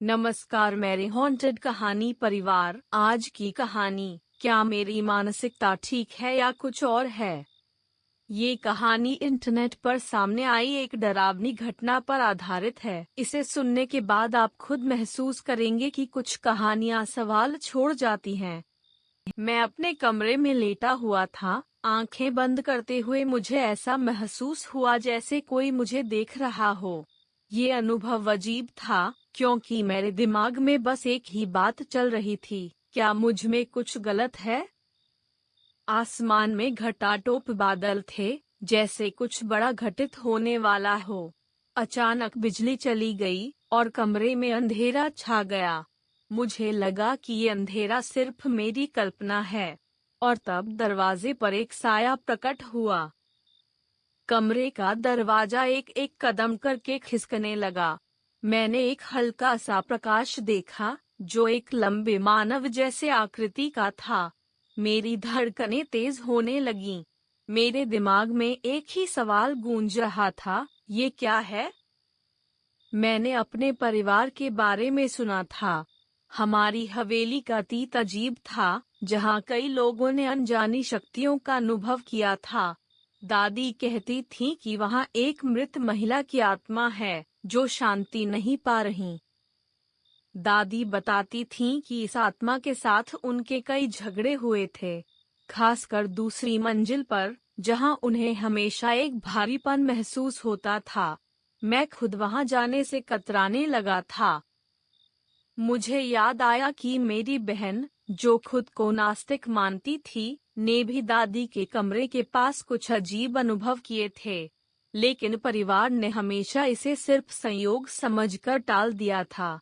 नमस्कार मेरे हॉन्टेड कहानी परिवार। आज की कहानी क्या मेरी मानसिकता ठीक है या कुछ और है। ये कहानी इंटरनेट पर सामने आई एक डरावनी घटना पर आधारित है। इसे सुनने के बाद आप खुद महसूस करेंगे कि कुछ कहानियां सवाल छोड़ जाती हैं। मैं अपने कमरे में लेटा हुआ था, आंखें बंद करते हुए मुझे ऐसा महसूस हुआ जैसे कोई मुझे देख रहा हो। ये अनुभव अजीब था, क्योंकि मेरे दिमाग में बस एक ही बात चल रही थी, क्या मुझ में कुछ गलत है। आसमान में घटाटोप बादल थे, जैसे कुछ बड़ा घटित होने वाला हो। अचानक बिजली चली गई और कमरे में अंधेरा छा गया। मुझे लगा कि ये अंधेरा सिर्फ मेरी कल्पना है। और तब दरवाजे पर एक साया प्रकट हुआ। कमरे का दरवाजा एक एक कदम करके खिसकने लगा। मैंने एक हल्का सा प्रकाश देखा, जो एक लंबे मानव जैसे आकृति का था। मेरी धड़कनें तेज होने लगीं। मेरे दिमाग में एक ही सवाल गूंज रहा था, ये क्या है? मैंने अपने परिवार के बारे में सुना था। हमारी हवेली का अतीत अजीब था, जहाँ कई लोगों ने अनजानी शक्तियों का अनुभव किया था। दादी कहती थी कि वहाँ एक मृत महिला की आत्मा है, जो शांति नहीं पा रही। दादी बताती थीं कि इस आत्मा के साथ उनके कई झगड़े हुए थे, खासकर दूसरी मंजिल पर, जहां उन्हें हमेशा एक भारीपन महसूस होता था। मैं खुद वहां जाने से कतराने लगा था। मुझे याद आया कि मेरी बहन, जो खुद को नास्तिक मानती थी, ने भी दादी के कमरे के पास कुछ अजीब अनुभव किए थे। लेकिन परिवार ने हमेशा इसे सिर्फ संयोग समझकर टाल दिया था।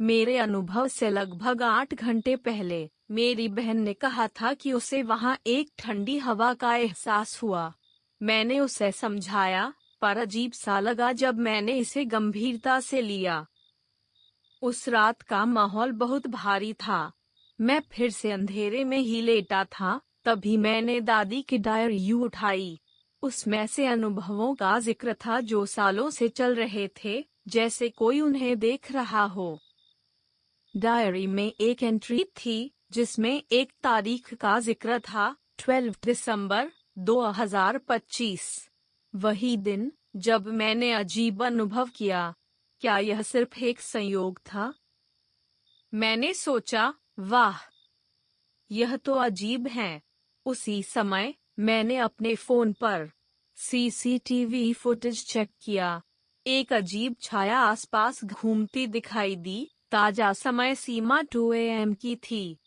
मेरे अनुभव से लगभग 8 घंटे पहले, मेरी बहन ने कहा था कि उसे वहां एक ठंडी हवा का एहसास हुआ। मैंने उसे समझाया, पर अजीब सा लगा जब मैंने इसे गंभीरता से लिया। उस रात का माहौल बहुत भारी था। मैं फिर से अंधेरे में ही लेटा था, तभी मैंने दादी की डायरी उठाई। उसमें से अनुभवों का जिक्र था जो सालों से चल रहे थे, जैसे कोई उन्हें देख रहा हो। डायरी में एक एंट्री थी, जिसमें एक तारीख का जिक्र था, 12 दिसंबर 2025। वही दिन जब मैंने अजीब अनुभव किया। क्या यह सिर्फ एक संयोग था? मैंने सोचा, वाह, यह तो अजीब है। उसी समय मैंने अपने फोन पर सीसीटीवी फुटेज चेक किया। एक अजीब छाया आसपास घूमती दिखाई दी। ताजा समय सीमा 2 AM की थी।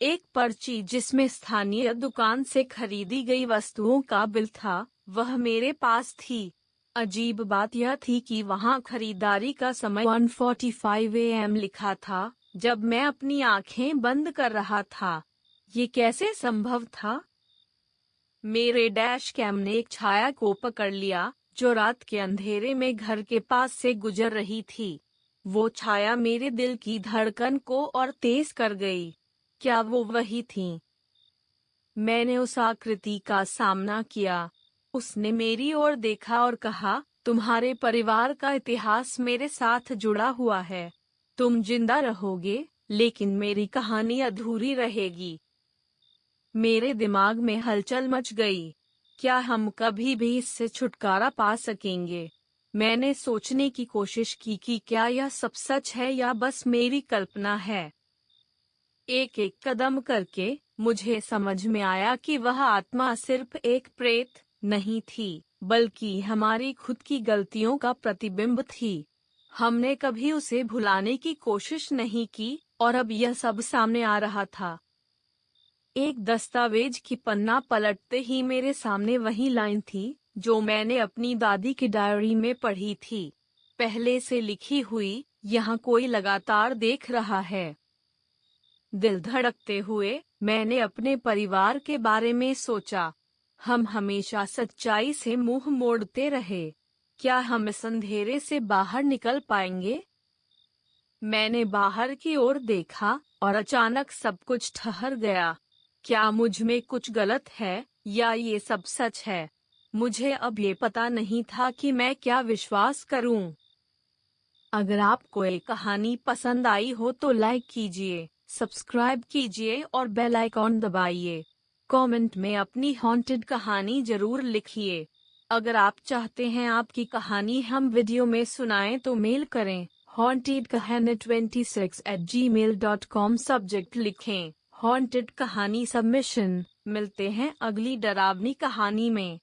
एक पर्ची जिसमें स्थानीय दुकान से खरीदी गई वस्तुओं का बिल था, वह मेरे पास थी। अजीब बात यह थी कि वहां खरीदारी का समय 1:45 AM लिखा था, जब मैं अपनी आंखें बंद कर रहा था। ये कैसे संभव था? मेरे डैश कैम ने एक छाया को पकड़ लिया, जो रात के अंधेरे में घर के पास से गुजर रही थी। वो छाया मेरे दिल की धड़कन को और तेज कर गई। क्या वो वही थी? मैंने उस आकृति का सामना किया। उसने मेरी ओर देखा और कहा, तुम्हारे परिवार का इतिहास मेरे साथ जुड़ा हुआ है। तुम जिंदा रहोगे, लेकिन मेरी कहानी अधूरी रहेगी। मेरे दिमाग में हलचल मच गई। क्या हम कभी भी इससे छुटकारा पा सकेंगे? मैंने सोचने की कोशिश की कि क्या यह सब सच है या बस मेरी कल्पना है। एक एक कदम करके मुझे समझ में आया कि वह आत्मा सिर्फ एक प्रेत नहीं थी, बल्कि हमारी खुद की गलतियों का प्रतिबिंब थी। हमने कभी उसे भुलाने की कोशिश नहीं की, और अब यह सब सामने आ रहा था। एक दस्तावेज की पन्ना पलटते ही मेरे सामने वही लाइन थी, जो मैंने अपनी दादी की डायरी में पढ़ी थी। पहले से लिखी हुई, यहाँ कोई लगातार देख रहा है। दिल धड़कते हुए मैंने अपने परिवार के बारे में सोचा। हम हमेशा सच्चाई से मुंह मोड़ते रहे। क्या हम इस अंधेरे से बाहर निकल पाएंगे? मैंने बाहर की ओर देखा, और अचानक सब कुछ ठहर गया। क्या मुझ में कुछ गलत है, या ये सब सच है? मुझे अब ये पता नहीं था कि मैं क्या विश्वास करूं। अगर आपको ये कहानी पसंद आई हो तो लाइक कीजिए, सब्सक्राइब कीजिए और बेल आइकॉन दबाइए। कमेंट में अपनी हॉन्टेड कहानी जरूर लिखिए। अगर आप चाहते हैं आपकी कहानी हम वीडियो में सुनाएं तो मेल करें hauntedkahani26@gmail.com। सब्जेक्ट लिखें हॉन्टेड कहानी सबमिशन। मिलते हैं अगली डरावनी कहानी में।